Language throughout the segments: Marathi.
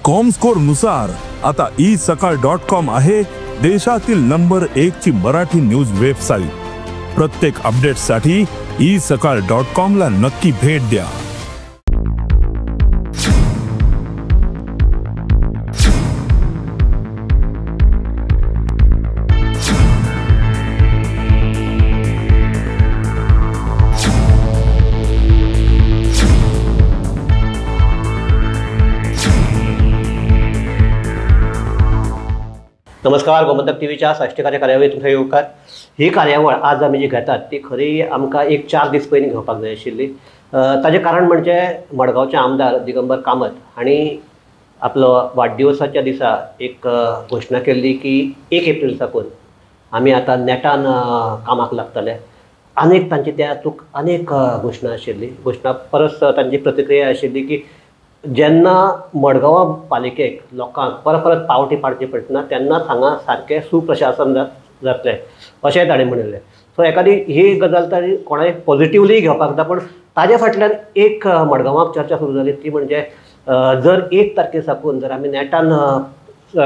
कॉमस्कोर नुसार आता isakal.com आहे देशातील नंबर 1 ची मराठी न्यूज वेबसाईट। प्रत्येक अपडेटसाठी isakal.com ला नक्की भेट द्या। नमस्कार, गोमंतक टीव्हीच्या साष्टकाच्या कार्यावळीत तुमचे येवकार। ही कार्यावळ आज आमी जी घेतात ती खरी आमकां एक 4 दीस पयलीं घेवपाक जाय आशिल्ली। ताजें कारण म्हणजे मडगांवचे आमदार दिगंबर कामत हांणी आपलो वाडदिवसाच्या दिसा एक घोशणा केल्ली की 1 एप्रिल साकून आमी आतां नेटान कामाक लागतले। अनेक तांची त्या हातूंत अनेक घोशणा आशिल्ली। घोशणा परस तांची प्रतिक्रिया आशिल्ली की जेन्ना मडगांव पालिकेक लोकांक परत परत पावटी पाडची पडटना तेन्ना हांगा सारकें सुप्रशासन जातलें अशेंय ताणें म्हणिल्लें। सो एखादी ही गजाल ताणी कोणाय पॉझिटिवली घेवपाक जाता, पण ताज्या फाटल्यान एक मडगांवाक चर्चा सुरू जाली ती म्हणजे जर 1 तारखे साकून जर आमी नेटान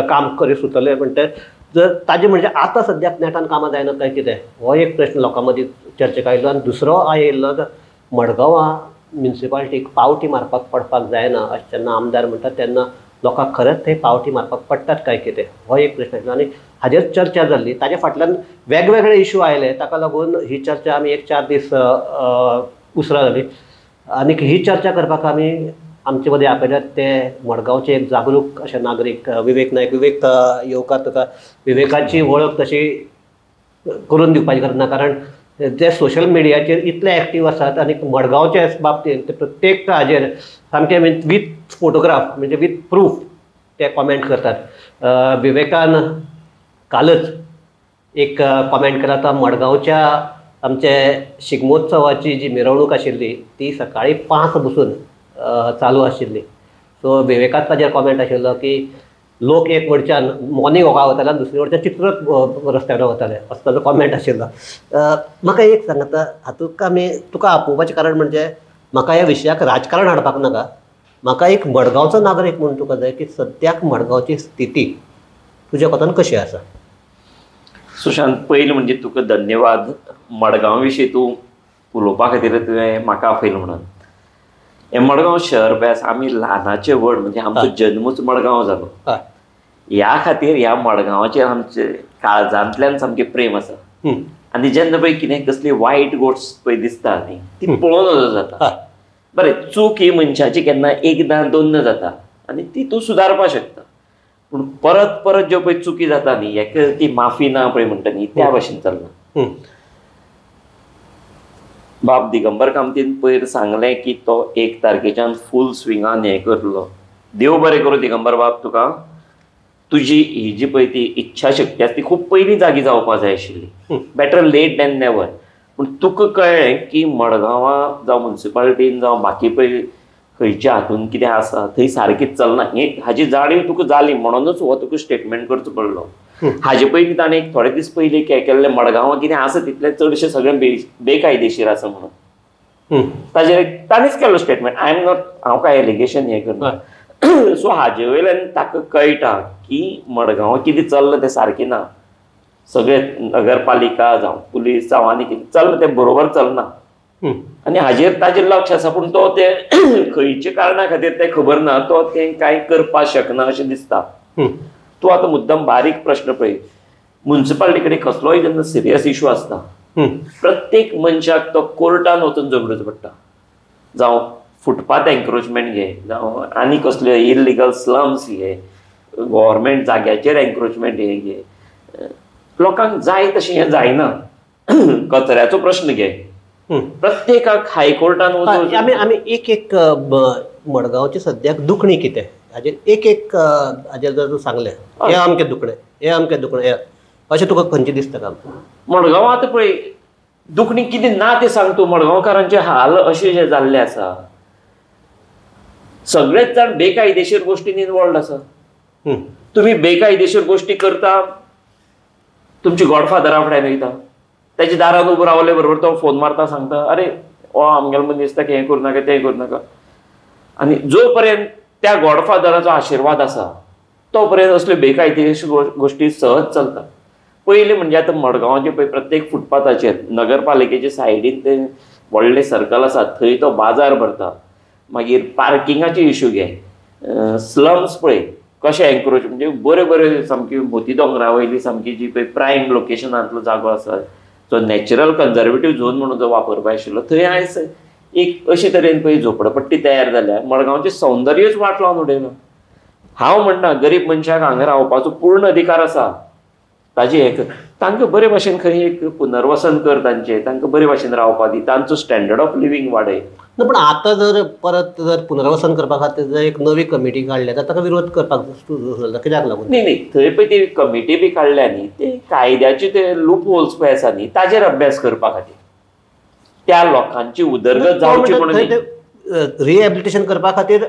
काम करीत सुटले म्हणटे जर ताजें म्हणजे आतां सद्याक नेटान कामां जायना काय कितें हो एक प्रश्न लोकां मदीं चर्चेक आयिल्लो। आनी दुसरो आयिल्लो मडगांवां म्युनिसिपालिटीक पावटी मारपाक पडपाक जायना अशें जेन्ना आमदार म्हणटात तेन्ना लोकांक खरेंच थंय पावटी मारपाक पडटात काय कितें हो एक प्रश्न आशिल्लो आनी हाजेर चर्चा जाल्ली। ताज्या फाटल्यान वेगवेगळे इशू आयले, ताका लागून ही चर्चा आमी एक 4 दीस उसरा जाली। आनी ही चर्चा करपाक आमी आमचे मदीं आपयल्यात ते मडगांवचे एक जागरूक अशे नागरीक विवेक नायक। विवेक येवकार, तुका विवेकाची वळख तशी करून दिवपाची गरज ना, कारण ते सोशल मिडियाचेर इतले एक्टीव आसात आनी मडगांवच्या बाबतींत ते प्रत्येक हाजेर सामकें वीथ फोटोग्राफ म्हणजे वीथ प्रूफ ते कॉमेंट करतात। विवेकान कालच एक कॉमेंट केला तो मडगांवच्या आमचे शिगमोत्सवाची जी मिरवणूक आशिल्ली ती सकाळी 5 बसून चालू आशिल्ली। सो विवेकान ताजेर कॉमेंट आशिल्लो की लोक एक वटच्यान मॉर्निंग वॉकाक वताले आनी दुसरे वटच्यान चित्रत रस्त्यार वताले असो ताजो कॉमेंट आशिल्लो। म्हाका एक सांगात, हातूंत आमी तुका आपोवपाचें कारण म्हणजे म्हाका ह्या विशयाक राजकारण हाडपाक नाका, म्हाका एक मडगांवचो नागरीक म्हणून तुका जाय की सद्याक मडगांवची स्थिती तुज्या कोतान कशी आसा। सुशांत, पयलीं म्हणजे तुका धन्यवाद मडगांव विशीं तूं उलोवपा खातीर तुवें म्हाका आपयलें म्हणून। हें मडगांव शहर बेस आमी ल्हानाचे व्हड म्हणजे आमचो जल्मूच मडगांव जालो, ह्या खातीर ह्या मडगांवाचेर आमचे काळजांतल्यान सामकें प्रेम आसा। आनी जेन्ना पळय कितें कसली वायट गोश्ट पळय दिसता न्ही ती पळोवन नजो जाता। बरें, चूक ही मनशाची केन्ना एकदां दोनदां जाता आनी ती तूं सुदारपाक शकता, पूण परत परत ज्यो पळय चुकी जाता न्ही हेका ती माफी ना पळय म्हणटा न्ही त्या भाशेन चलना। बाब दिगंबर कामतीन पयर सांगलें की तो 1 तारखेच्यान फूल स्विंगान हें करतलो। देव बरें करूं दिगंबर बाब, तुका तुजी ही जी पळय ती इच्छा शक्ती आसा ती खूब पयलीं जागी जावपाक जाय आशिल्ली। Better late than never. पूण तुका कळ्ळें की मडगांवां जावं म्युनिसिपालिटीन जावं बाकी पळय खंयच्या हातून कितें आसा थंय सारकीच चलना हाची जाणीव तुका जाली म्हणूनच हो तुका स्टेटमेंट करचो पडलो। हाजे पयलीं ताणें एक थोडे दीस पयलीं केल्लें मडगांवां कितें आसा तितलें चडशें सगळें बेकायदेशीर आसा म्हणून ताजेर ताणेंच केल्लो स्टेटमेंट। हांव काय एलिगेशन हें करना। सो हाजे वयल्यान ताका कळटा की मडगांवां कितें चल्लां तें सारकें ना। सगळें नगरपालिका जावं पुलीस जावं आनी कितें चल्लां तें बरोबर चलना आनी हाजेर ताजेर लक्ष आसा, पूण तो ते खंयच्या कारणां खातीर तें खबर ना, तो तें कांय करपाक शकना अशें दिसता। तूं आतां मुद्दम बारीक प्रश्न पळय, म्युनिसिपालिटी कडेन कसलोय जेन्ना सिरियस इशू आसता प्रत्येक मनशाक तो कोर्टान वचून झगडूचो पडटा। जावं फुटपाथ एन्क्रोचमेंट घे, जावं आनी कसले इल्लिगल स्लम्स घे, गव्हर्मेंट जाग्याचेर एन्क्रोचमेंट हे घे, लोकांक जाय तशें हें जायना। कचऱ्याचो प्रश्न घे, प्रत्येकाक हायकोर्टान वचून आमी एक मडगांवची सद्याक दुखणी कितें हाजेर एक हाजेर जर तूं सांगलें हें अमकें दुखणें अशें तुका खंयचें दिसता का? मडगांव आतां पळय दुखणी कितें ना तें सांग तूं। मडगांवकारांचे हाल अशे जे जाल्ले आसा, सगळेच जाण बेकायदेशीर गोश्टीन इनवॉल्ड आसा। तुमी बेकायदेशीर गोश्टी करता, तुमची गॉडफादरा फुड्यान वयता, त्याच्या दारान उबो रावले बरोबर तो फोन मारता, सांगता अरे ओ आमगेलो मनीस ताका हें करूं नाका तें करूं नाका। आनी जो पर्यंत त्या गॉडफादराचो आशिर्वाद आसा तो पर्यंत असल्यो बेकायदेशीर गोश्टी सहज चलता. पयलीं म्हणजे आतां मडगांवाचे पळय प्रत्येक फुटपाथाचेर नगरपालिकेचे सायडीन ते व्हडले सर्कल आसा थंय तो बाजार भरता. मागीर पार्किंगाचे इश्यू घे, स्लम्स पळय कशें एनक्रोच म्हणजे बऱ्यो बऱ्यो सामकी मोती दोंगरा वयली सामकी जी पळय प्रायम लोकेशनांतलो जागो आसा जो नॅचरल कन्जर्वेटीव झोन म्हणून जो वापरपा आशिल्लो थंय आयज एक अशे तरेन पळय झोपडपट्टी तयार जाल्या. मडगांवचें सौंदर्यच वाट लावन उडयलां. हांव म्हणना गरीब मनशाक हांगा रावपाचो पूर्ण अधिकार आसा. ताजे एक तांकां बरे भाशेन खंय एक पुनर्वसन कर तांचें, तांकां बरे भाशेन रावपा दी, तांचो स्टँडर्ड ऑफ लिव्हिंग वाडय. ना पण आतां जर परत जर पुनर्वसन करपा खातीर जर एक नवी कमिटी काडल्या तर ताका विरोध करपाक कित्याक लागून? न्ही थंय पळय ती कमिटी बी काडल्या न्ही ते कायद्याचे ते लूप होल्स पळय आसा न्ही ताजेर अभ्यास करपा खातीर त्या लोकांची उदरगत जावची म्हणून रिहॅबिलिटेशन करपा खातीर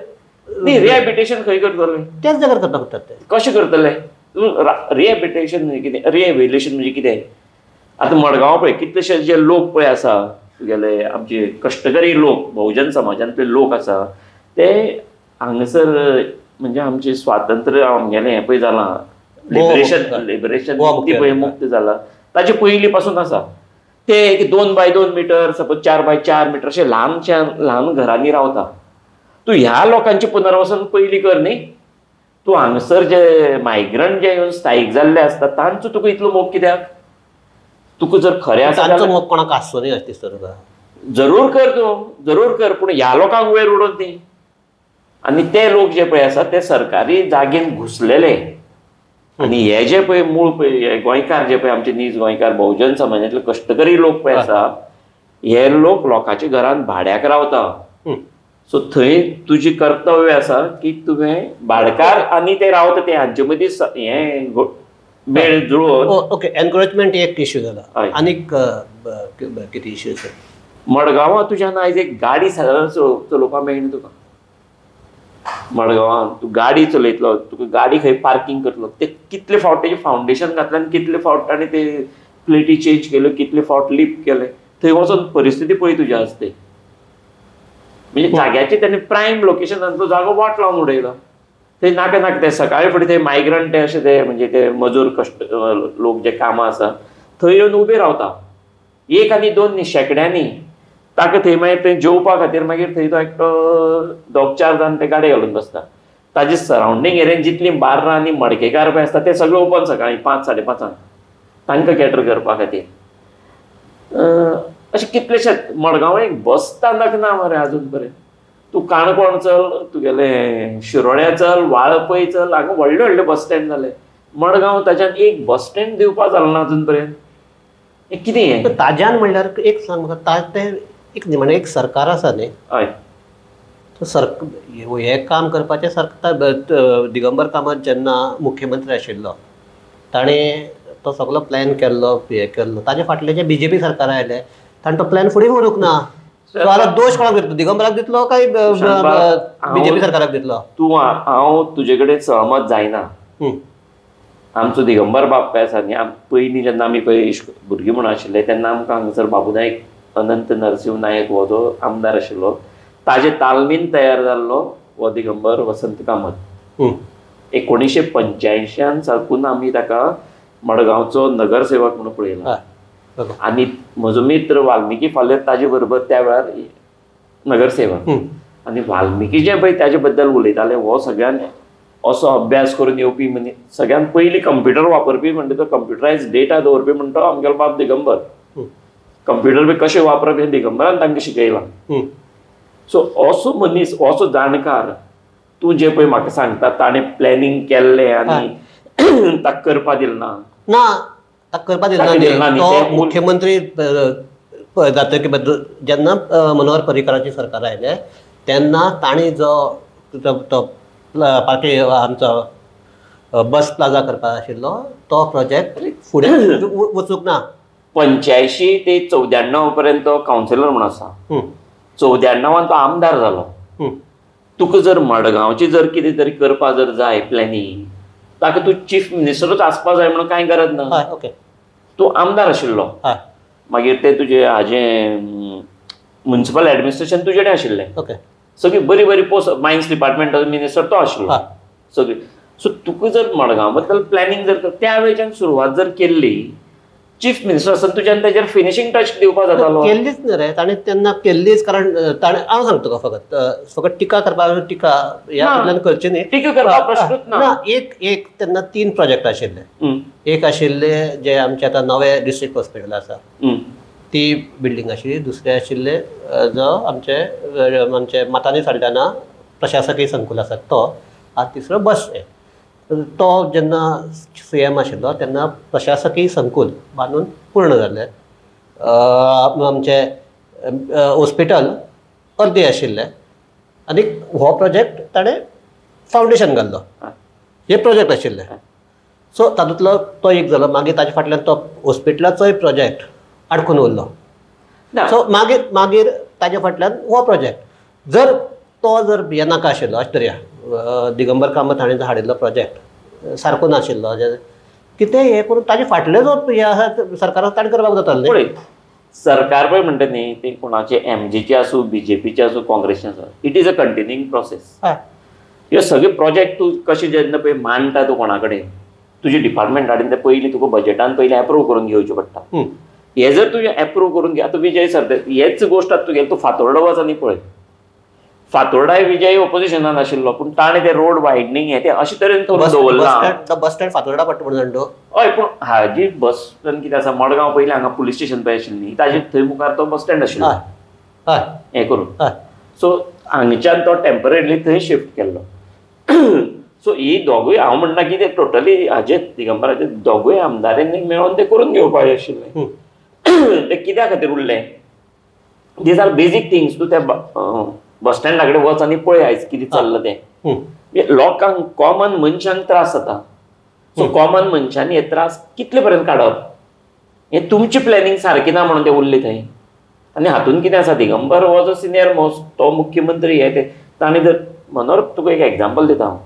न्ही रिहॅबिलिटेशन खंय करतले त्याच जाग्यार करपाक करतात ते कशें करतले? रिहॅबिलिटेशन म्हणजे कितें? रिहॅबिलिटेशन म्हणजे कितें? आतां मडगांव पळय कितलेशे जे लोक पळय आसा तुगेले आमचे कश्टकरी लोक बहुजन समाजांतले लोक आसा ते हांगासर म्हणजे आमचे स्वातंत्र्य आमगेलें हें पळय जालां लिबरेशन मुक्ती पळय मुक्त जाला ताचे पयलीं पासून आसा. ते एक 2 by 2 metre suppose 4 by 4 metre अशे ल्हान घरांनी रावता. तूं ह्या लोकांचें पुनर्वसन पयलीं कर न्ही. तूं हांगासर जे मायग्रंट जे येवन स्थायीक जाल्ले आसता तांचो तुका इतलो मोग कित्याक? तुका जर खरें आसा तांचो मोग कोणाक आसचो न्ही अशें दिसता तुका? जरूर कर तूं जरूर कर पूण ह्या लोकांक वयर उडोवन दी. आनी ते लोक जे पळय आसा ते सरकारी जागेन घुसलेले आनी हे जे पळय मूळ पळय गोंयकार जे पळय आमचे नीज गोंयकार बहुजन समाजांतले कश्टकरी लोक पळय आसा हे लोक लोकांच्या घरांत भाड्याक रावता. सो थंय तुजी कर्तव्य आसा की तुवें भाडकार आनी ते रावता ते हांचे मदीं हें मेळ जुळोवन. ओके एनकरेजमेंट एक इश्यू जाला आनीक कितें इश्यू आसा? मडगांवां तुज्यान आयज एक गाडी सादारण चलोवपाक मेळना तुका. मडगांवां तूं गाडी चलयतलो तुका गाडी खंय पार्किंग करतलो ते कितले फावट तेजें फावंडेशन घातलें आनी कितले फावट ताणें ते प्लेटी चेंज केल्यो कितले फावट लिफ्ट केले थंय वचून परिस्थिती पळय तुज्या आसता. म्हणजे जाग्याची त्यांनी प्रायम लोकेशनांतलो जागो वाट लावन उडयलो. थंय नाका नाका ते सकाळी फुडें ते मायग्रंट ते अशे ते म्हणजे ते मजूर कश्ट लोक जे कामां आसा थंय येवन उबे रावता 1 आनी 2 न्ही शेकड्यांनी. ताका थंय मागीर थंय जेवपा खातीर मागीर थंय तो एकटो 2-4 जाण ते गाडये घालून बसता. ताजे सरावंडींग एरियेन जितलीं बार्रां आनी मडकेकार पळय आसता ते सगळे ओपन सकाळीं 5-5:30 तांकां कॅटर करपा खातीर. अशें कितलेशेच मडगांव एक बस स्थानक ना मरे अजून पर्यंत. तूं काणकोण चल तुगेलें शिरोड्या चल वाळपय चल हांगा व्हडले व्हडले बस स्टँड जाले. मडगांव ताच्यान एक बस स्टँड दिवपा जालो ना अजून पर्यंत. हें कितें हें? ताज्यान म्हणल्यार एक सांग म्हाका ते एक न्ही म्हणजे एक सरकार आसा न्ही हय हें काम करपाचें सरकार दिगंबर कामत जेन्ना मुख्यमंत्री आशिल्लो ताणें तो सगळो प्लॅन केल्लो हें केल्लो ताजे फाटले जे BJP सरकार आयले ताणें तो प्लॅन फुडें व्हरूंक ना. सो आतां दोश कोणाक दितलो? दिगंबराक दितलो काय BJP सरकाराक दितलो? तूं हांव तुजे कडेन सहमत जायना. आमचो दिगंबर बाब पळय आसा न्ही पयलीं जेन्ना आमी पळय भुरगीं म्हणून आशिल्ले तेन्ना आमकां हांगासर बाबू नायक अनंत नरसिंह नायक हो जो आमदार आशिल्लो ताजे तालमीन तयार जाल्लो हो दिगंबर वसंत कामत. 1985 साकून आमी ताका मडगांवचो नगरसेवक म्हणून पळयला. आनी म्हजो मित्र वाल्मिकी फाल्यां ताजे बरोबर त्या वेळार नगरसेवक. आनी वाल्मिकी जे पळय ताजे बद्दल उलयताले हो सगळ्यान असो अभ्यास करून येवपी मनीस सगळ्यान पयलीं कंप्युटर वापरपी म्हणजे तो कंप्युटरायज डेटा दवरपी म्हणटा तो आमगेलो बाब दिगंबर. कंप्युटर बी कशें वापरप हें दिगंबरान तांकां शिकयलां. सो असो मनीस असो जाणकार तूं जे पळय म्हाका सांगता ताणें प्लॅनिंग केल्लें आनी ताका करपा दिलें ना. ना ताका करपा दिलें ना. तो मुख्यमंत्री जातकीर जेन्ना मनोहर पर्रीकराची सरकार आयले तेन्ना ताणें जो पार्टी आमचो बस प्लाझा करपाक आशिल्लो तो प्रोजेक्ट फुडें वचूंक ना. 85 ते 94 पर्यंत तो कावन्सिलर म्हणून आसा. 94 तो आमदार जालो. तुका जर मडगांवची जर कितें तरी करपा जर जाय प्लॅनिंग ताका तूं चीफ मिनिस्टरूच आसपा जाय म्हणून कांय गरज ना. तूं आमदार आशिल्लो मागीर ते तुजें हाजें म्युनिसिपल एडमिनिस्ट्रेशन तुजे कडेन आशिल्लें सगळी बरी बरी पोस्ट मायन्स डिपार्टमेंटाचो मिनिस्टर तो आशिल्लो सगळी. सो तुका जर मडगांव बद्दल प्लॅनिंग जर त्या वेळच्यान सुरवात जर केल्ली चीफ मिनिस्टर आसन तुज्यान तेजेर फिनिशिंग टच दिवपाक जातालो. केल्लीच न्ही रे ताणें तेन्ना केल्लीच, कारण ताणें हांव सांगता तुका फकत टिका करपाक टिका ह्या कडल्यान करची न्ही, टिका करपाक प्रश्नूच ना. एक तेन्ना 3 प्रोजेक्ट आशिल्ले. एक आशिल्ले जे आमचे आतां नवे डिस्ट्रिक्ट हॉस्पिटल आसा ती बिल्डींग आशिल्ली. दुसरे आशिल्ले जो आमचे मातानी साल्टाना प्रशासकीय संकुल आसा तो. तिसरो बस स्टँड. तो जेन्ना CM आशिल्लो तेन्ना प्रशासकीय संकुल बांदून पूर्ण जाल्लें. आमचे हॉस्पिटल अर्दे आशिल्ले आनी हो प्रोजेक्ट ताणें फावंडेशन घाल्लो. हे प्रोजेक्ट आशिल्ले. सो तातूंतलो तो एक जालो. मागीर ताचे फाटल्यान तो हॉस्पिटलाचोय प्रोजेक्ट आडकून उरलो. सो मागीर ताचे फाटल्यान हो प्रोजेक्ट जर हे नाका आशिल्लो आश्चर्या दिगंबर कामत हाणें जो हाडिल्लो प्रोजेक्ट सारको नाशिल्लो कितें हें करून ताजे फाटले जो हे आसा सरकाराक ताणें करपाक जातालें. पळय सरकार पळय म्हणटा न्ही ते कोणाचे MGचे आसूं BJPचे आसूं काँग्रेसचे आसूं इट इज अ कंटिन्युइंग प्रोसेस. ह्यो सगळे प्रोजेक्ट तूं कशें जेन्ना पळय मांडटा तूं कोणा कडेन तुजे डिपार्टमेंटान ते पयलीं तुका बजेटान पयलीं एप्रूव करून घेवचें पडटा. हे जर तुजें एप्रूव करून घे आतां विजय सरदेसाय हेच गोश्ट आतां तुगेलो तूं फातोर्डा वच आनी पळय फातोर्डाय विजय ऑपोजिशनान आशिल्लो पूण ताणें ते रोड वायडनींग हे ते अशे तरेन करून दवरला. बस स्टँड फातोर्डा पडटा म्हणून जाणटो. हय पूण हाजी बस स्टँड कितें आसा मडगांव पयलीं हांगा पुलीस स्टेशन पळय आशिल्ली ताजे थंय मुखार तो बस स्टँड आशिल्लो हें करून. सो हांगच्यान तो टेम्पररीली थंय शिफ्ट केल्लो. सो ही दोगूय हांव म्हणटा की ते टोटली हाजे दिगंबराचे दोगूय आमदारांनी मेळोन ते करून घेवपाक जाय आशिल्लें. ते कित्या खातीर उरलें दीज आर बेजीक थिंग्स. तूं त्या बस स्टँडा कडेन वच आनी पळय आयज कितें चल्लां तें. लोकांक कॉमन मनशांक त्रास जाता. सो कॉमन मनशांनी हे त्रास कितले पर्यंत काडप हें तुमची प्लॅनिंग सारकी ना म्हणून ते उरले थंय. आनी हातूंत कितें आसा दिगंबर हो जो सिनियर मोस्ट तो मुख्यमंत्री हे ते ताणें जर मनोहर तुका एक एग्जाम्पल दिता हांव.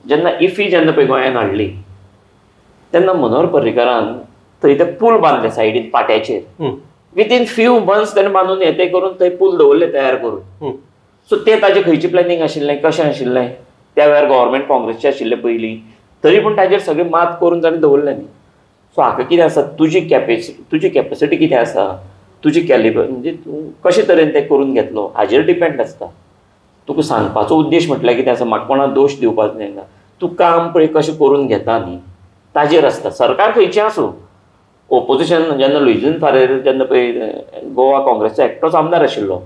जेन्ना इफी जेन्ना पळय गोंयांत हाडली तेन्ना मनोहर पर्रीकरान थंय ते पूल बांदले सायडीन पाट्याचेर. विथइन फ्यू मंथ्स ताणें बांदून हे ते करून थंय पूल दवरले तयार करून. सो ते ताजें खंयची प्लॅनिंग आशिल्लें कशें आशिल्लें त्या वेळार गव्हर्मेंट काँग्रेसचें आशिल्लें पयलीं तरी पूण ताजेर सगळें मात करून ताणें दवरलें न्ही. सो हाका कितें आसा तुजी कॅपेसिटी कितें आसा तुजी कॅलिबर म्हणजे तूं कशे तरेन तें करून घेतलो हाजेर डिपेंड आसता. तुका सांगपाचो उद्देश म्हटल्यार कितें आसा म्हाका कोणाक दोश दिवपाक जायना. तूं काम पळय कशें करून घेता न्ही ताजेर आसता. सरकार खंयचें आसूं ऑपोजिशन जेन्ना लुईजन फारेर जेन्ना पळय गोवा काँग्रेसचो एकटोच आमदार आशिल्लो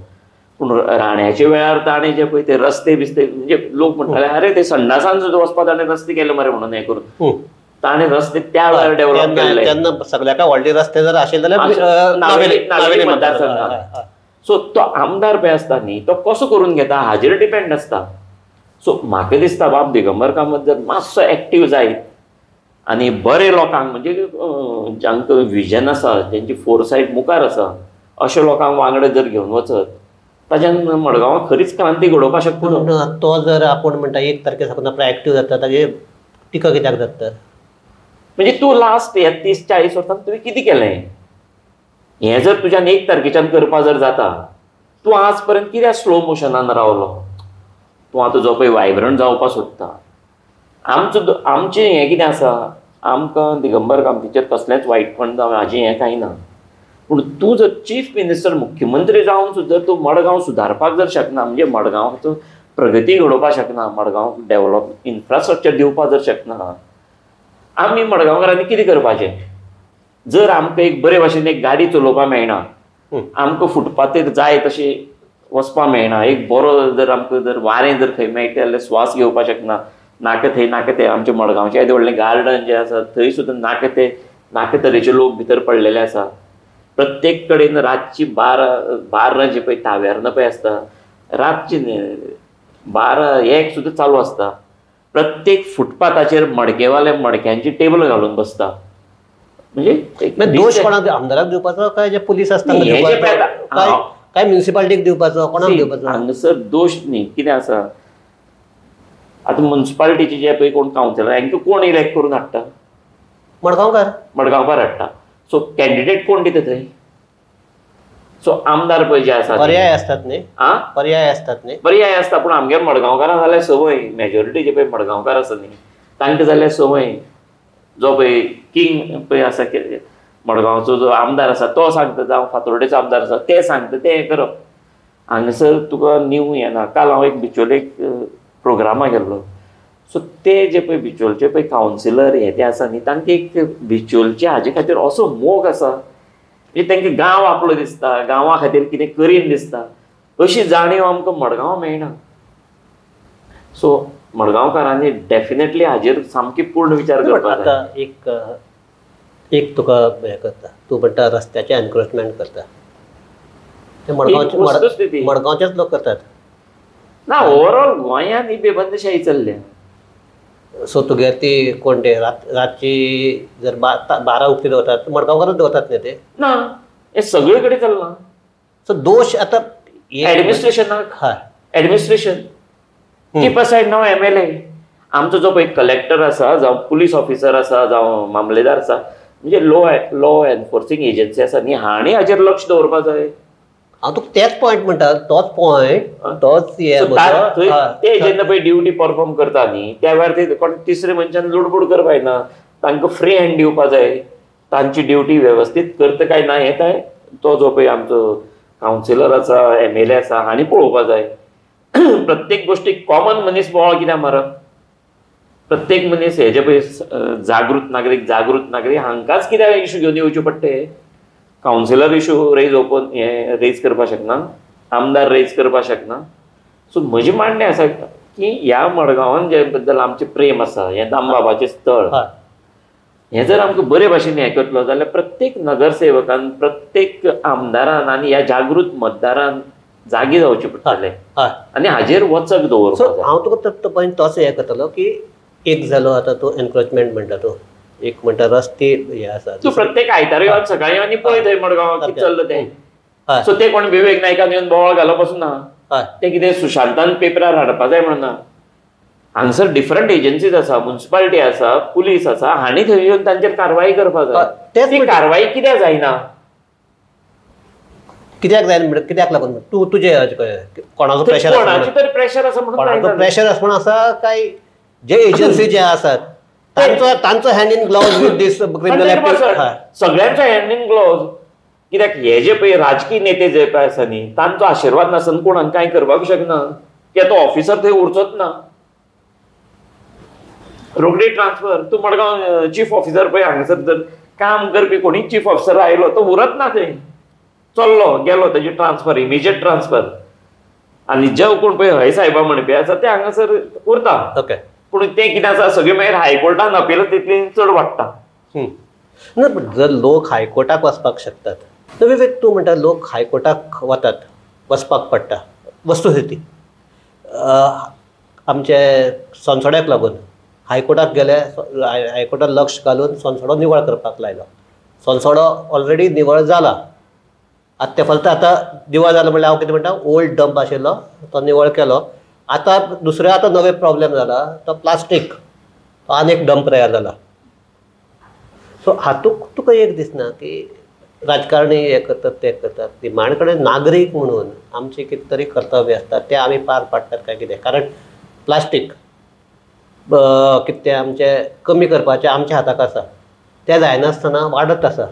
पूण राण्याच्या वेळार ताणें जे पळय ते रस्ते बिस्ते म्हणजे लोक म्हणटाले अरे ते संडासान सुद्दां वचपाक ताणें रस्ते केले मरे म्हणून हें करून ताणें रस्ते त्या वेळार डेव्हलप केल्ले. तेन्ना सगळ्याक व्हडले रस्ते जर आशिल्ले जाल्यार नावेली मतदारसंघात. सो तो आमदार पळय आसता न्ही तो कसो करून घेता हाजेर डिपेंड आसता. सो म्हाका दिसता बाब दिगंबर कामत जर मातसो एक्टीव जायत आनी बरे लोकांक म्हणजे जांकां विजन आसा जेंची फोरसायट मुखार आसा अशा लोकांक वांगडा जर घेवन वचत ताच्यान मडगांवां खरीच क्रांती घडोवपाक शकता. तो जर आपूण म्हणटा 1 तारखे साकून आपलो एक्टीव जाता ताजे टिका कित्याक जाता म्हणजे तूं लास्ट 30-40 वर्सांत तुवें कितें केलें हें जर तुज्यान 1 तारखेच्यान करपाक जर जाता तूं आज पर्यंत कित्याक स्लो मोशनान रावलो. तूं आतां जो पळय वायब्रंट जावपाक सोदता आमचें हें कितें आसा आमकां दिगंबर कामतीचेर कसलेंच वायटपण जावं हाजें हें कांय ना. पूण तूं जर चीफ मिनिस्टर मुख्यमंत्री जावन सुद्दां तूं मडगांव सुदारपाक जर शकना म्हणजे मडगांवाचो प्रगती घडोवपाक शकना मडगांव डेव्हलप इन्फ्रास्ट्रक्चर दिवपाक जर शकना आमी मडगांवकारांनी कितें करपाचें. जर आमकां एक बरे भाशेन एक गाडी चलोवपाक मेळना आमकां फुटपाथेर जाय तशें वचपाक मेळना एक बरो जर आमकां जर वारें जर खंय मेळटा जाल्यार स्वास घेवपाक शकना नाका थंय आमचे मडगांवचें येदें व्हडलें गार्डन जें आसा थंय सुद्दां नाका तरेचे लोक भितर पडलेले आसा. प्रत्येक कडेन रातची 12 जे पळय तावेर्न पळय आसता रातची 12-1 सुद्दां चालू आसता. प्रत्येक फुटपाथाचेर मडकेवाले मडक्यांची टेबल घालून बसता. म्हणजे दोश कोणाक आमदाराक दिवपाचो काय जे पुलीस आसता काय म्युनिसिपालिटीक दिवपाचो कोणाक दिवपाचो. हांगासर दोश न्ही कितें आसा आतां म्युनिसिपालिटीचे जे पळय कोण कावन्सिलर हांकां कोण इलेक्ट करून हाडटा मडगांवकार हाडटा. सो कॅन्डिडेट कोण दिता थंय. सो आमदार पळय जे आसा पर्याय असतात न्ही पर्याय असतात न्ही पर्याय आसता पूण आमगे मडगांवकारांक जाल्यार संवय मेजॉरिटी जे पळय मडगांवकार आसा न्ही तांकां जाल्यार संवय जो पळय किंग पळय आसा मडगांवचो जो आमदार आसा तो सांगता जावं फातोर्डेचो आमदार आसा ते सांगता ते करप हांगासर तुका न्यू येना काल हांव एक बिचोलेक प्रोग्रामा गेल्लो सो ते जे पळय बिचोलचे पळय कावन्सिलर हे ते आसा न्ही तांकां एक बिचोलचे हाजे खातीर असो मोग आसा म्हणजे तांकां गांव आपलो दिसता गांवा खातीर कितें करीन दिसता अशी जाणीव आमकां मडगांव मेळना सो मडगांवकारांनी डेफिनेटली हाजेर सामकी पूर्ण विचार करपाक जाय एक तुका हें करता तूं म्हणटा रस्त्याचें एनक्रोचमेंट करता ते मडगांवचेच लोक करतात ना ओवरऑल गोंयांत ही बेबंदशाही चल्ल्या सो तुगेर ती कोण ते रातची जर 12 उक्ती दवरतात मडगांवकारूच दवरतात न्ही ते ना हे सगळे कडेन चलना सो दोश आतां एडमिनिस्ट्रेशनाक हय एडमिनिस्ट्रेशन कीप असायड नाव MLA आमचो जो पळय कलेक्टर आसा जावं पुलीस ऑफिसर आसा जावं मामलेदार आसा म्हणजे लॉ एनफोर्सिंग एजन्सी आसा न्ही हांणी हाजेर लक्ष दवरपाक जाय हांव तुका तेच पॉयंट म्हणटा तोच पॉयंट तोच ते जेन्ना पळय ड्युटी परफॉर्म करता न्ही त्या वेळार ते कोण तिसरे मनशान लुडबूड करपाक ना तांकां फ्री हँड दिवपाक जाय तांची ड्युटी वेवस्थीत करता काय ना हें काय तो जो पळय आमचो कावन्सिलर आसा MLA आसा हांणी पळोवपाक जाय प्रत्येक गोष्टीक कॉमन मनीस बोवाळ कित्याक मारप प्रत्येक मनीस हे जे पळय जागृत नागरीक हांकांच कित्याक इशू घेवन येवचे पडटे कावन्सिलर इशू रेज करपाक शकना आमदार रेज करपाक शकना सो म्हजी मांडणी आसा की ह्या मडगांवान जे बद्दल आमचें प्रेम आसा हें दामबाबाचें स्थळ हें जर आमकां बरे भाशेन हें करतलो जाल्यार प्रत्येक नगरसेवकान प्रत्येक आमदारान आनी ह्या जागृत मतदारान जागी जावचे पडटले आनी हाजेर वचक दवरपाक जाय हांव तुका तो पॉयंट तोच हें करतलो की एक जालो आतां तूं एनक्रोचमेंट म्हणटा तूं एक म्हणटा रस्ते हे आसा तूं प्रत्येक आयतारा येवन सकाळीं आनी पळय थंय मडगांव कितें चल्लां तें सो ते कोण विवेक नायकान येवन बोवाळ घालप पासून ना ते कितें सुशांतान पेपरार हाडपा जाय म्हणून ना हांगसर डिफरंट एजन्सीज आसा म्युनिसिपालिटी आसा पुलीस आसा हांणी थंय येवन तांचेर कारवाई करपाक जाय ती कारवाई कित्याक जायना कित्याक जायना म्हणजे कित्याक लागून तूं तुजें कोणाचो प्रेशर कोणाचो तरी प्रेशर आसा म्हणून प्रेशर आसा म्हणून आसा काय जे एजन्सी जे आसात तांचो hand in gloves with these criminal सगळ्यांचो हँड इन ग्लोव्ज कित्याक हे जे पळय राजकीय नेते जे पळय आसा न्ही तांचो आशिर्वाद नासन कोण कांय करपाक शकना कित्याक तो ऑफिसर थंय उरचोच ना रोखडी ट्रान्सफर तूं मडगांव चीफ ऑफिसर पळय हांगासर जर काम करपी कोणी चीफ ऑफिसर आयलो तो उरत ना थंय चल्लो गेलो तेजी ट्रान्सफर इमिजिएट ट्रान्सफर आनी जे कोण पळय हय साहेबा म्हणपी आसा ते हांगासर उरता ओके पूण तें कितें आसा सगळें मागीर हायकोर्टान अपील तितली चड वाडटा ना पूण जर लोक हायकोर्टाक वचपाक शकतात विवेक तूं म्हणटा लोक हायकोर्टाक वतात वचपाक पडटा वस्तुस्थिती आमचे संसोड्याक लागून हायकोर्टाक गेले हायकोर्टान लक्ष घालून संसोडो निवळ करपाक लायलो संसोडो ऑलरेडी निवळ जाला आतां ते फक्त आतां निवळ जालो म्हणल्यार हांव कितें म्हणटा ओल्ड डंप आशिल्लो तो निवळ केलो आतां दुसरे आतां नवे प्रॉब्लेम जाला तो प्लास्टीक तो आनी एक डंप तयार जाला सो हातूंत तुका एक दिसना की राजकारणी हे करतात ते करतात निमाणे कडेन नागरीक म्हणून आमचें कितें तरी कर्तव्य आसता तें आमी पार पाडटात काय कितें कारण प्लास्टीक कितें तें आमचें कमी करपाचें आमच्या हाताक आसा तें जायनासतना वाडत आसा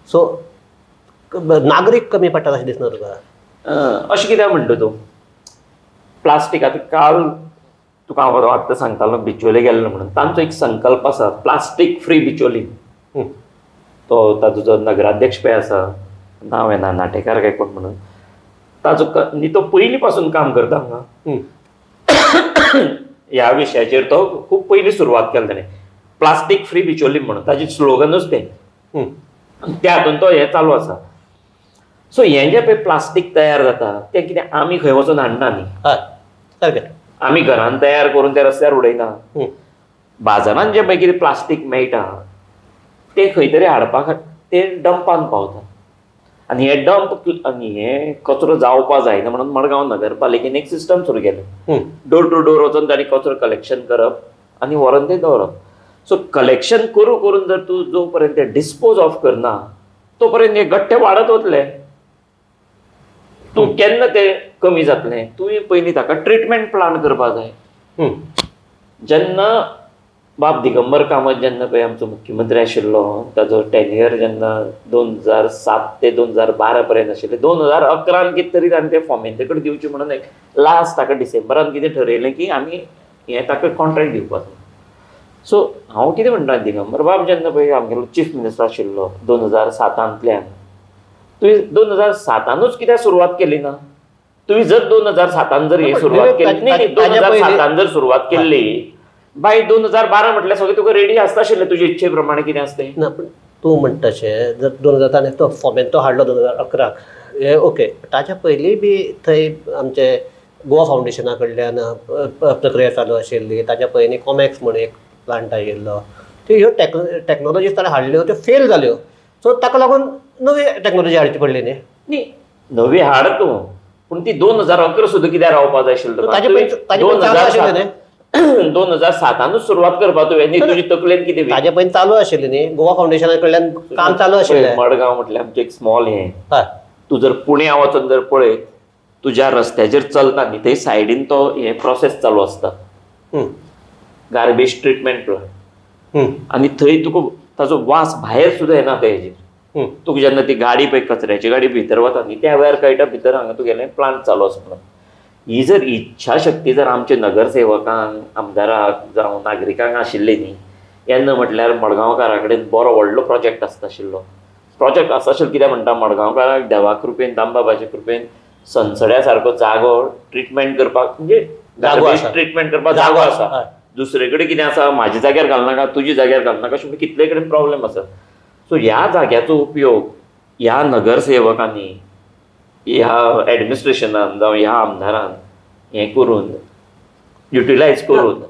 सो नागरीक कमी पडटात अशें दिसना तुका अशें कित्याक म्हणटा तूं प्लास्टीक आतां काल तुका हांव आतां सांगतालो बिचोले गेल्लो म्हणून तांचो एक संकल्प आसा प्लास्टीक फ्री बिचोली तो ताजो जो नगराध्यक्ष पळय आसा नांव येना नाटेकार काय कोण म्हणून ताजो न्ही तो पयलीं पासून काम करता हांगा ह्या विशयाचेर तो खूब पयलीं सुरवात केली ताणें प्लास्टीक फ्री बिचोली म्हणून ताजें स्लोगनूच तें त्या हातून तो हें चालू आसा सो हें जें पळय प्लास्टीक तयार जाता तें कितें आमी खंय वचून हाडना न्ही हय सारकें आमी घरान तयार करून ते रस्त्यार उडयना बाजारान जें पळय कितें प्लास्टीक मेळटा तें खंय तरी हाडपाक तें डंपान पावता आनी हे डंप आनी हे कचरो जावपा जायना म्हणून मडगांव नगरपालिकेन एक सिस्टम सुरू केलें डोर टू डोर वचून तांणी कचरो कलेक्शन करप आनी व्हरून तें दवरप सो कलेक्शन करून जर तूं जो पर्यंत डिस्पोज ऑफ करना तो पर्यंत हे गट्टे वाडत वतले तूं केन्ना तें कमी जातलें तुवें पयलीं ताका ट्रिटमेंट प्लान करपाक जाय. जेन्ना बाब दिगंबर कामत जेन्ना पळय आमचो मुख्यमंत्री आशिल्लो ताजो टेन्युअर जेन्ना 2007 ते 2012 पर्यंत आशिल्लें 2011 कितें तरी ताणें तें फॉर्मेंते कडेन दिवचें म्हणून एक लास्ट ताका डिसेंबरान कितें ठरयलें की आमी हें ताका कॉन्ट्रॅक्ट दिवपाचो. सो हांव कितें म्हणटा दिगंबर बाब जेन्ना पळय आमगेलो चीफ मिनिस्टर आशिल्लो 2007तल्यान तुवें 2007नूच कित्याक सुरवात केली ना? तुवें जर 2007 जर ही सुरवात केली 2007 जर सुरवात केल्ली बाय 2012 म्हटल्यार सगळें तुका रेडी आसता आशिल्लें तुजे इच्छे प्रमाणे कितें आसतें ना. पूण तूं म्हणटा तशें जर 2007 तो फॉर्मेंतो हाडलो 2011 हे ओके. ताच्या पयलीं बी थंय आमचे गोवा फावंडेशना कडल्यान प्रक्रिया चालू आशिल्ली. ताच्या पयलीं कॉमॅक्स म्हणून एक प्लांट आयिल्लो. ह्यो टॅक्नोलॉजीज ताणें हाडल्यो त्यो फेल जाल्यो. सो ताका लागून नवी टॅक्नोलॉजी हाडची पडली न्ही. नवी हाड तूं पूण ती 2011 सुद्दां कित्याक रावपाक जाय आशिल्लें? 2007नूच सुरवात करपाक तुवें न्ही तुजी तकलेन कितें ताजे पयलीं चालू आशिल्ली न्ही गोवा फावंडेशना कडल्यान काम चालू आशिल्लें. मडगांव म्हटल्यार आमचें एक स्मॉल हें तूं जर पुण्या वचून जर पळयत तुज्या रस्त्याचेर चलता न्ही थंय सायडीन तो हे प्रोसेस चालू आसता गार्बेज ट्रिटमेंट प्लांट आनी थंय तुका ताजो वास भायर सुद्दां येना त्या हेजेर. तुका जेन्ना ती गाडी पळय कचऱ्याची गाडी भितर वता न्ही त्या वेळार कळटा भितर हांगा तुगेलें प्लांट चालू आसा म्हणून. ही जर इच्छा शक्ती जर आमच्या नगरसेवकांक आमदाराक जावं नागरिकांक आशिल्ली न्ही येन्ना म्हटल्यार मडगांवकारा कडेन बरो व्हडलो प्रोजेक्ट आसता आशिल्लो. प्रोजेक्ट आसा आशिल्लो कित्याक म्हणटा मडगांवकाराक देवा कृपेन दामबाबाचे कृपेन सनसड्या सारको जागो ट्रिटमेंट करपाक म्हणजे ट्रिटमेंट करपाक जागो आसा. दुसरे कडेन कितें आसा म्हाज्या जाग्यार घालनाका तुज्या जाग्यार घालनाका अशें कितले कडेन प्रॉब्लेम आसा. सो ह्या जाग्याचो उपयोग ह्या नगरसेवकांनी ह्या एडमिनिस्ट्रेशनान जावं ह्या आमदारान हें करून युटिलायज करून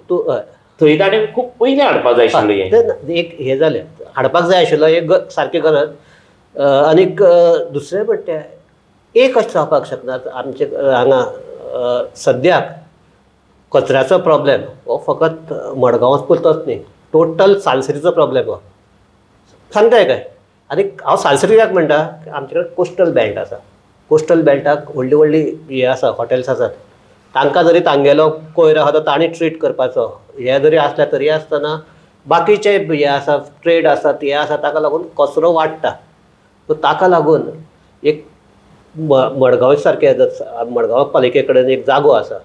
थंय ताणें खूब पयलीं हाडपाक जाय आशिल्लें. एक हें जालें हाडपाक जाय आशिल्लो एक सारकें गरज. आनीक दुसरें म्हणटा एक अशें जावपाक शकना आमचे हांगा सद्याक कचऱ्याचो प्रॉब्लेम हो फकत मडगांवाच पुरतोच न्ही टोटल सालसरीचो प्रॉब्लेम हो सांगताय काय. आनी हांव सालसरी कित्याक म्हणटा आमचे कडेन कोस्टल बेल्ट आसा. कोस्टल बेल्टाक व्हडली व्हडली हें आसा हॉटेल्स आसात. तांकां जरी तांगेलो कोयर आसा तो तांणी ट्रीट करपाचो हे जरी आसल्या तरी आसतना बाकीचे हे आसा ट्रेड आसात हे आसा ताका लागून कचरो वाडटा. सो ताका लागून एक मडगांव सारके जर मडगांव पालिके कडेन एक जागो आसा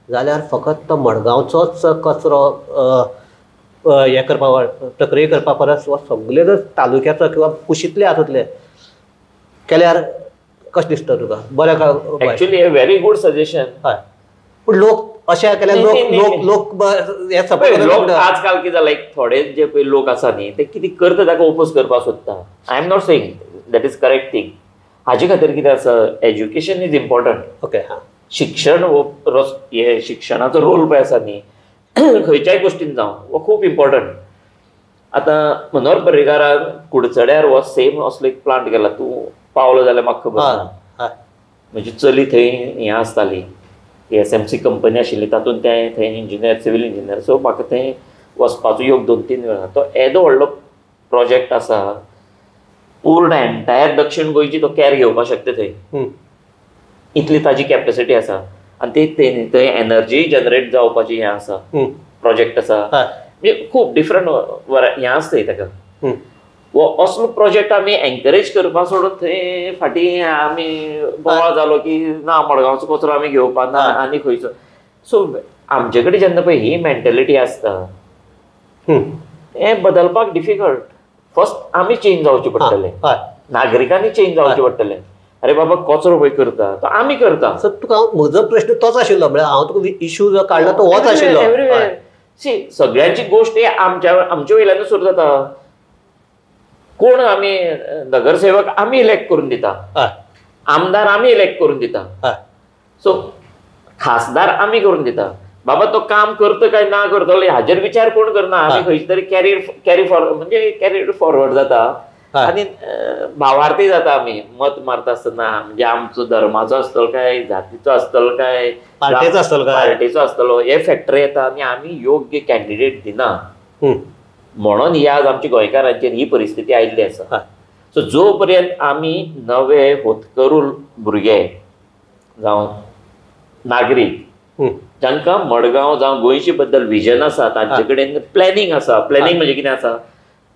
जाल्यार फकत तो मडगांवचोच कचरो हें करपाक प्रक्रिया करपा परस वा सगळे जर तालुक्याचो किंवा कुशींतले आसतले केल्यार कशें दिसता तुका बरें का? एक्चुअली हे व्हेरी गुड सजेशन. हय पूण लोक अशें केल्यार लोक हे सपोज आजकाल कितें जालां एक थोडे जे पळय लोक आसा न्ही ते कितें करता ताका ओपोज करपाक सोदता. I am not saying that is correct thing. हाजे खातीर कितें आसा एज्युकेशन इज इम्पॉर्टंट. ओके हां शिक्षण हे शिक्षणाचो रोल पळय आसा न्ही खंयच्याय गोश्टीन जावं हो खूब इम्पॉर्टंट. आतां मनोहर पर्रीकारान कुडचड्यार हो सेम असलो एक प्लांट केला तूं पावलो जाल्यार म्हाका खबर ना. म्हजी चली थंय हें आसताली SMC कंपनी आशिल्ली तातूंत तें थंय इंजिनियर सिवील इंजिनियर. सो म्हाका थंय वचपाचो योग 2-3 वेळा. तो येदो व्हडलो प्रोजेक्ट आसा पूर्ण एंटायर दक्षिण गोंयची तो कॅर घेवपाक शकता थंय इतली ताजी कॅपेसिटी आसा. आनी थंय एनर्जी जनरेट जावपाची हें आसा प्रोजेक्ट आसा म्हणजे खूब डिफरंट हें आसता ताका. वो असलो प्रोजेक्ट आमी एनकरेज करपाक सोडून थंय फाटीं आमी बोवाळ जालो की ना मडगांवचो कचरो आमी घेवपाक ना आनी खंयचो. सो आमचे कडेन जेन्ना पळय ही मेंटेलिटी आसता हें बदलपाक डिफिकल्ट. फर्स्ट आमी चेंज जावचे पडटले नागरिकांनी चेंज जावचे पडटले. अरे बाबा कचरो पळय करता तो आमी करता. सो तुका म्हजो प्रश्न तोच आशिल्लो म्हळ्यार हांव तुका इश्यू जो काडला तो होच आशिल्लो. सगळ्यांची गोश्ट आमच्या वयल्यानूच सुरू जाता. कोण आमी नगरसेवक आमी इलेक्ट करून दिता आमदार आमी इलेक्ट करून दिता. सो खासदार आमी करून दिता. बाबा तो काम करता काय ना करता हाजेर विचार कोण करना. आमी खंयची तरी कॅरी फॉरवर्ड जाता आनी भावार्थी जाता. आमी मत मारता आसतना म्हणजे आमचो धर्माचो आसतलो काय जातीचो आसतलो काय पार्टीचो आसतलो हे फॅक्टर येता आनी आमी योग्य कॅन्डिडेट दिना म्हणून ही आज आमच्या गोंयकारांचेर ही परिस्थिती आयिल्ली आसा. सो जो पर्यंत आमी नवे होतकरू भुरगे जावं नागरीक जांकां मडगांव जावं गोंयचे बद्दल विजन आसा, तांचे कडेन प्लॅनिंग आसा. प्लॅनिंग म्हणजे कितें आसा,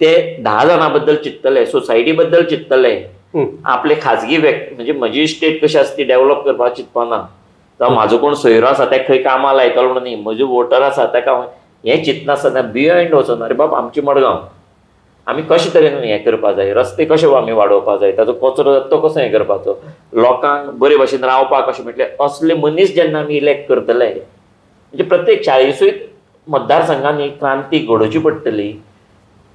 ते 10 जाणां बद्दल चिंततले, सोसायटी बद्दल चिंततले, आपले खाजगी म्हणजे म्हजी स्टेट कशी आसा ती डेव्हलप करपाक चिंतपाना, जावं म्हाजो कोण सोयरो आसा ताका खंय कामां लायतलो म्हणून न्ही, म्हजो वोटर आसा ताका हें चिंतनासतना बिहायंड वचून अरे बाब आमची मडगांव आमी कशे तरेन हें करपा जाय, रस्ते कशे आमी वाडोवपा जाय, ताजो कचरो तो कसो हें करपाचो, लोकांक बरे भशेन रावपाक कशें म्हटलें, असले मनीस जेन्ना आमी इलेक्ट करतले म्हणजे प्रत्येक 40 मतदारसंघांनी क्रांती घडोवची पडटली.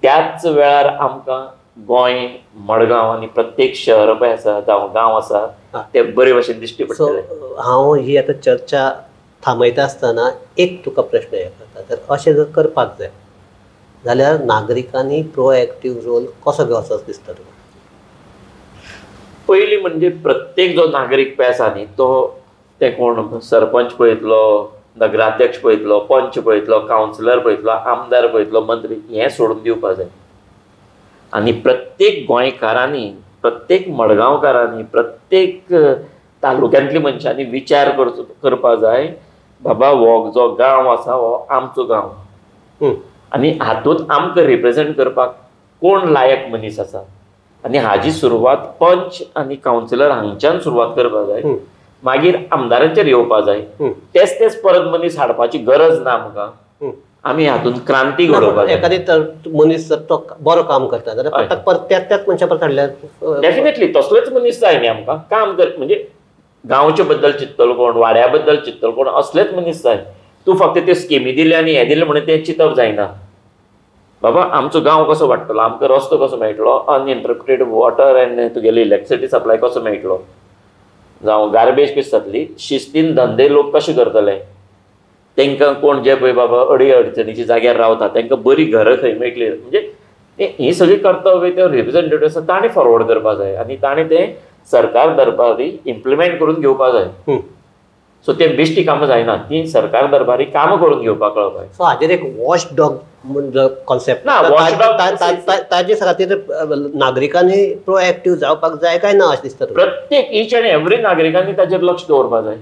त्याच वेळार आमकां गोंय, मडगांव आनी प्रत्येक शहर पळय आसा जावं गांव आसा ते बरे भशेन दिश्टी पडटले. हांव ही आतां चर्चा थांबयता आसतना एक तुका प्रश्न येता, जर अशें जर करपाक जाय जाल्यार नागरिकांनी प्रोएक्टीव रोल कसो घेवचो दिसता तुका? पयलीं म्हणजे प्रत्येक जो नागरीक पळय आसा न्ही तो ते कोण सरपंच पळयतलो, नगराध्यक्ष पळयतलो, पंच पळयतलो, कावन्सिलर पळयतलो, आमदार पळयतलो, मंत्री हें सोडून दिवपाक जाय. आनी प्रत्येक गोंयकारांनी, प्रत्येक मडगांवकारांनी, प्रत्येक तालुक्यांतल्या मनशांनी विचार करपाक जाय, बाबा हो जो गांव आसा हो आमचो गांव आनी हातूंत आमकां रिप्रेझेंट करपाक कोण लायक मनीस आसा आनी हाजी सुरवात पंच आनी कावन्सिलर हांगच्यान सुरवात करपाक जाय. मागीर आमदारांचेर येवपाक जाय. तेच परत मनीस हाडपाची गरज ना आमकां. आमी हातूंत क्रांती घडोवपाक जाय. एखादी मनीस जर तो बरो काम करता जाल्यार परत त्याच मनशा परत हाडल्यार डेफिनेटली तसलोच मनीस जाय न्ही आमकां. काम कर म्हणजे गांवचे बद्दल चिंततलो कोण, वाड्या बद्दल चिंततलो कोण, असलेच मनीस जाय. तूं फक्त त्यो स्किमी दिले आनी हें दिलें म्हणून तें चिंतप जायना. बाबा आमचो गांव कसो वाडटलो, आमकां रस्तो कसो मेळटलो, अनइंटरप्टेड वॉटर एंड तुगेली इलेक्ट्रिसिटी सप्लाय कसो मेळटलो, जावं गार्बेज कशी जातली, शिस्तीन धंदे लोक कशे करतले, तांकां कोण जे पळय बाबा अडचणीच्या जाग्यार रावता तांकां बरी घरां खंय मेळटली, म्हणजे ही सगळी कर्तव्य ते रिप्रेझेंटेटिव्ह आसा ताणें फॉरवर्ड करपाक जाय आनी ताणें तें सरकार दरबारी इम्प्लिमेंट करून घेवपाक जाय. सो ते बेश्टी कामां जायना, ती सरकार दरबारी कामां करून घेवपाक कळपाक. सो हाजेर एक वॉच डॉग कॉन्सेप्ट ना, ताजे खातीर नागरिकांनी प्रोएक्टीव जावपाक जाय काय ना अशें दिसता? प्रत्येक ईच अँड एवरी नागरिकांनी ताजेर लक्ष दवरपाक जाय.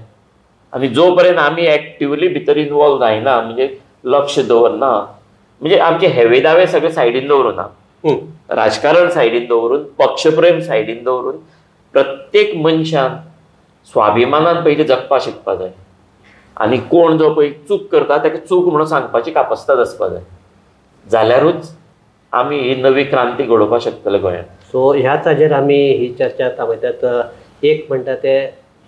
आनी जो पर्यंत आमी एक्टिवली भितर इनवॉल्व जायना, म्हणजे लक्ष दवरना, म्हणजे आमचे हेवे दावे सगळे सायडीन दवरुना, राजकारण सायडीन दवरून, पक्षप्रेम सायडीन दवरून प्रत्येक मनशान स्वाभिमानान पयलीं जगपाक शिकपाक जाय. आनी कोण जो पळय चूक करता ताका चूक म्हणून सांगपाची कापासता आसपाक जाय. जाल्यारूच आमी ही नवी क्रांती घडोवपाक शकतले गोंयांत. सो ह्याच हाजेर आमी ही चर्चा थांबयतात. एक म्हणटा ते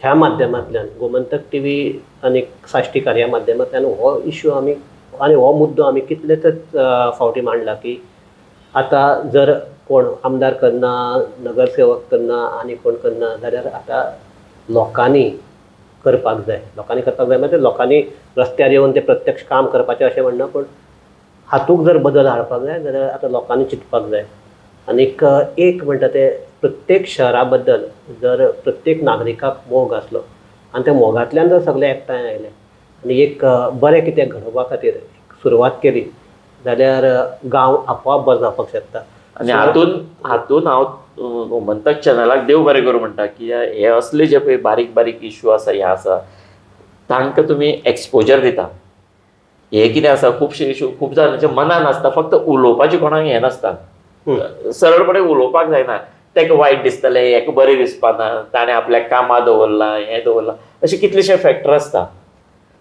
ह्या माध्यमांतल्यान गोमंतक टीव्ही आनी साश्टीकार ह्या माध्यमांतल्यान हो इश्यू आमी आनी हो मुद्दो आमी कितलेच फावटी मांडला की आतां जर कोण आमदार करना, नगरसेवक करना आनी कोण करना जाल्यार आतां लोकांनी करपाक जाय. लोकांनी करपाक जाय म्हणजे लोकांनी रस्त्यार येवन ते प्रत्यक्ष काम करपाचें अशें म्हणना, पूण हातूंत जर बदल हाडपाक जाय जाल्यार आतां लोकांनी चिंतपाक जाय. आनीक एक म्हणटा ते प्रत्येक शहरा बद्दल जर प्रत्येक नागरिकाक मोग आसलो आनी त्या मोगांतल्यान जर सगळे एकठांय आयले आनी एक बरें कितें घडोवपा खातीर सुरवात केली जाल्यार गांव आपोआप बरो जावपाक शकता. आनी हातून हांव गोमंतक चॅनलाक देव बरें करूं म्हणटा की हे असले जे पळय बारीक बारीक इश्यू आसा हे आसा तांकां तुमी एक्सपोजर दिता. हे कितें आसा खुबशे इश्यू खूब जाणांच्या मनान आसता, फक्त उलोवपाचें कोणाक हें नासता, सरळपणे उलोवपाक जायना. ताका वायट दिसतलें, हेका बरें दिसपाना, ताणें आपल्याक कामां दवरलां, हें दवरलां, अशे कितलेशे फॅक्टर आसता.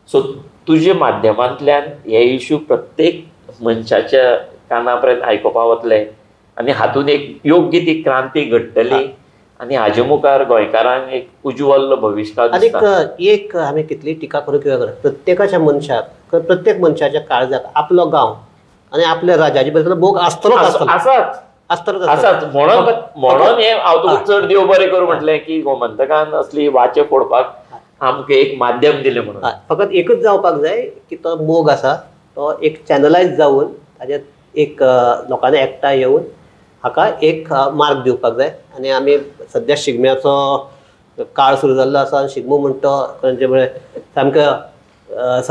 सो तुज्या माध्यमांतल्यान हे इश्यू प्रत्येक मनशाच्या काना पर्यंत आयकुपा वतले आनी हातूंत एक योग्य ती क्रांती घडटली आनी हाजे मुखार गोंयकारांक एक उज्वल भविश्य दिसता. आनी एक आमी कितली टिका करूं किंवा करत प्रत्येकाच्या मनशाक, प्रत्येक मनशाच्या काळजाक आपलो गांव आनी आपल्या राज्याचे बद्दल मोग आसतलोच आसात. म्हणून हें हांव तुका चड देव बरें करूं म्हटलें की गोमंतकान असली वाचे फोडपाक आमकां एक माध्यम दिलें म्हणून. फकत एकच जावपाक जाय की तो मोग आसा तो एक चॅनलायज जावन ताजेर एक लोकांनी एकठांय येवन हाका एक मार्ग दिवपाक जाय. आनी आमी सद्या शिगम्याचो काळ सुरू जाल्लो आसा आनी शिगमो म्हणटा खंयचे म्हळ्यार सामकें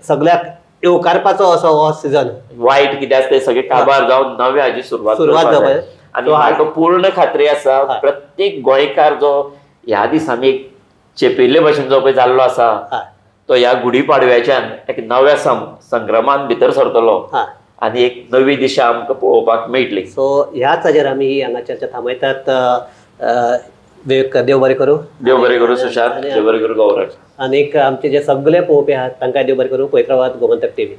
सगळ्याक येवकारपाचो असो हो सिजन. वायट कितें आसा तें सगळें काबार जावन नव्या हाजी सुरवात जावपाक. आनी म्हाका पूर्ण खात्री आसा प्रत्येक गोंयकार जो ह्या दिसांनी चेपिल्ले भशेन जो पळय जाल्लो आसा हय तो ह्या गुढीपाडव्याच्यान एक नव्या संक्रमान भितर सरतलो हय आनी एक नवी दिशा आमकां पळोवपाक मेळटली. सो ह्याच हाजेर आमी ही हांगा चर्चा थांबयतात. देव बरें करूं. देव बरें करूं सुशांत, देव बरें करूं गौरव. आनीक आमचे जे सगळे पळोवपी आहात तांकांय देव बरें करूं. पळयत रावात गोमंतक टीव्ही.